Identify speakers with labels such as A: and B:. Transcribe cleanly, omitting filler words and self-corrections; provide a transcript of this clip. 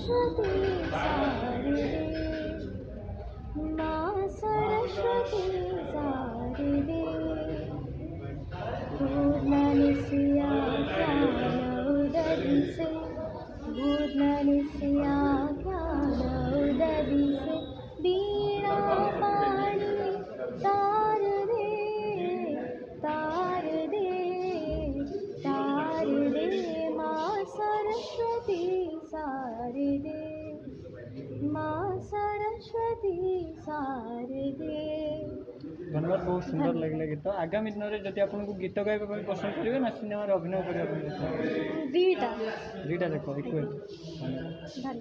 A: सरस्वती शारदे माँ सरस्वती शारदे पूर्णनिशया ज्ञानोदधि से पूर्णनिशया ज्ञानोदधि से वीणा पाणी तार दे तार दे तार दे माँ सरस्वती शारदे माँ सरस्वती शारदे।
B: धन्यवाद, बहुत सुंदर लगे गीत। आगामी दिन में जब आपको गीत गाइबा पसंद करेंगे ना सिनेमा अभिनय करने
A: दीटा
B: दुईटा देख इक्वल।
A: धन्यवाद।